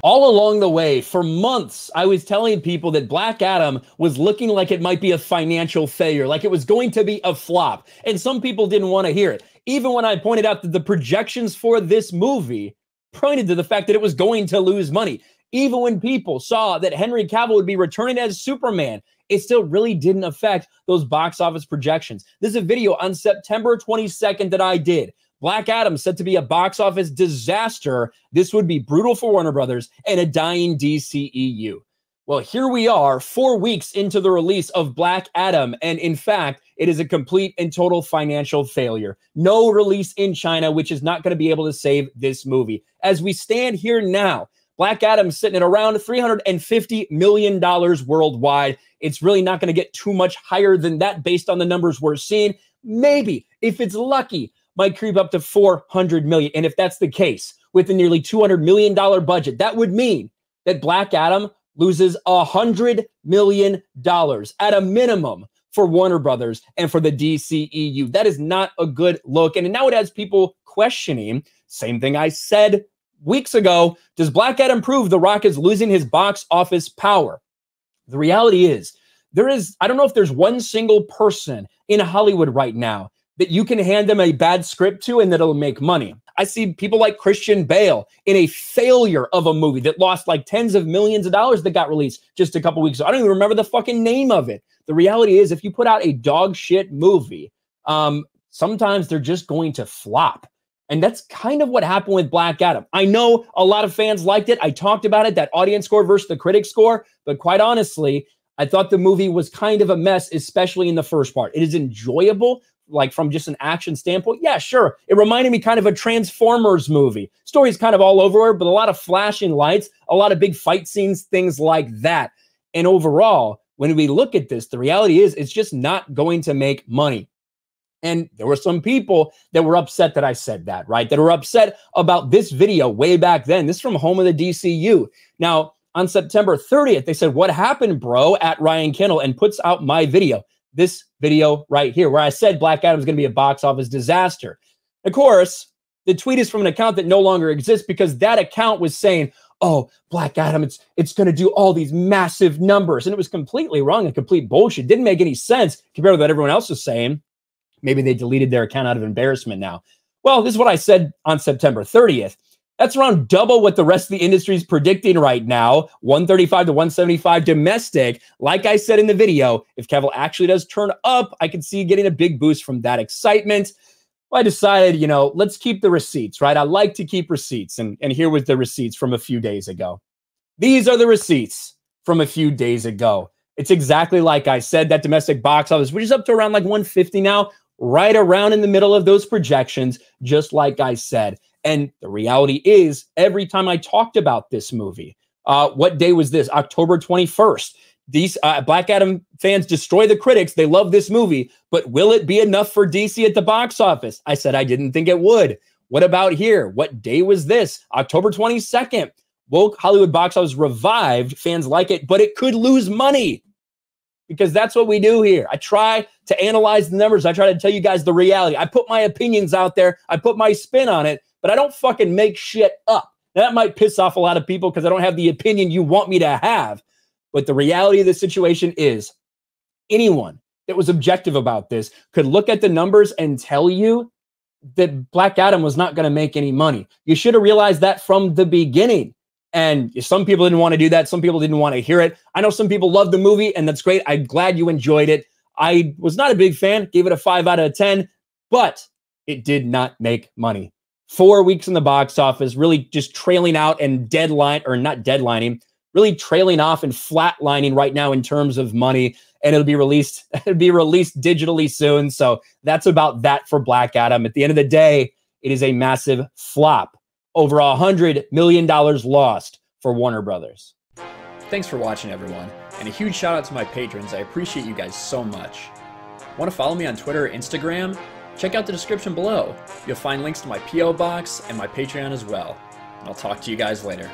All along the way, for months, I was telling people that Black Adam was looking like it might be a financial failure, like it was going to be a flop. And some people didn't want to hear it. Even when I pointed out that the projections for this movie pointed to the fact that it was going to lose money. Even when people saw that Henry Cavill would be returning as Superman, it still really didn't affect those box office projections. This is a video on September 22nd that I did. Black Adam said to be a box office disaster. This would be brutal for Warner Brothers and a dying DCEU. Well, here we are 4 weeks into the release of Black Adam. And in fact, it is a complete and total financial failure. No release in China, which is not going to be able to save this movie. As we stand here now, Black Adam's sitting at around $350 million worldwide. It's really not going to get too much higher than that based on the numbers we're seeing. Maybe, if it's lucky, might creep up to $400 million. And if that's the case, with a nearly $200 million budget, that would mean that Black Adam loses $100 million at a minimum for Warner Brothers and for the DCEU. That is not a good look. And now it has people questioning, same thing I said weeks ago, does Black Adam prove The Rock is losing his box office power? The reality is, I don't know if there's one single person in Hollywood right now that you can hand them a bad script to and that it'll make money. I see people like Christian Bale in a failure of a movie that lost like tens of millions of dollars that got released just a couple weeks ago. I don't even remember the fucking name of it. The reality is, if you put out a dog shit movie, sometimes they're just going to flop. And that's kind of what happened with Black Adam. I know a lot of fans liked it. I talked about it, that audience score versus the critic score. But quite honestly, I thought the movie was kind of a mess, especially in the first part. It is enjoyable, like from just an action standpoint. Yeah, sure. It reminded me kind of a Transformers movie. Story's kind of all over, but a lot of flashing lights, a lot of big fight scenes, things like that. And overall, when we look at this, the reality is it's just not going to make money. And there were some people that were upset that I said that, right? That were upset about this video way back then. This is from home of the DCU. Now, on September 30th, they said, "What happened, bro?" at Ryan Kinel, and puts out my video. This video right here, where I said Black Adam is going to be a box office disaster. Of course, the tweet is from an account that no longer exists, because that account was saying, "Oh, Black Adam, it's going to do all these massive numbers." And it was completely wrong and complete bullshit. Didn't make any sense compared to what everyone else was saying. Maybe they deleted their account out of embarrassment now. Well, this is what I said on September 30th. That's around double what the rest of the industry is predicting right now. 135 to 175 domestic. Like I said in the video, if Cavill actually does turn up, I can see getting a big boost from that excitement. Well, I decided, let's keep the receipts, right? I like to keep receipts. And here was the receipts from a few days ago. These are the receipts from a few days ago. It's exactly like I said, that domestic box office, which is up to around like 150 now, right around in the middle of those projections, just like I said. And the reality is, every time I talked about this movie, what day was this? October 21st. These Black Adam fans destroy the critics. They love this movie, but will it be enough for DC at the box office? I said I didn't think it would. What about here? What day was this? October 22nd. Woke Hollywood box office revived. Fans like it, but it could lose money. Because that's what we do here. I try to analyze the numbers. I try to tell you guys the reality. I put my opinions out there. I put my spin on it, but I don't fucking make shit up. Now, that might piss off a lot of people because I don't have the opinion you want me to have. But the reality of the situation is, anyone that was objective about this could look at the numbers and tell you that Black Adam was not going to make any money. You should have realized that from the beginning. And some people didn't want to do that. Some people didn't want to hear it. I know some people loved the movie, and that's great. I'm glad you enjoyed it. I was not a big fan. Gave it a 5 out of 10, but it did not make money. 4 weeks in the box office, really just trailing out and not deadlining, really trailing off and flatlining right now in terms of money. And it'll be released digitally soon. So that's about that for Black Adam. At the end of the day, it is a massive flop. Over $100 million lost for Warner Brothers. Thanks for watching, everyone. And a huge shout out to my patrons. I appreciate you guys so much. Want to follow me on Twitter or Instagram? Check out the description below. You'll find links to my P.O. box and my Patreon as well. And I'll talk to you guys later.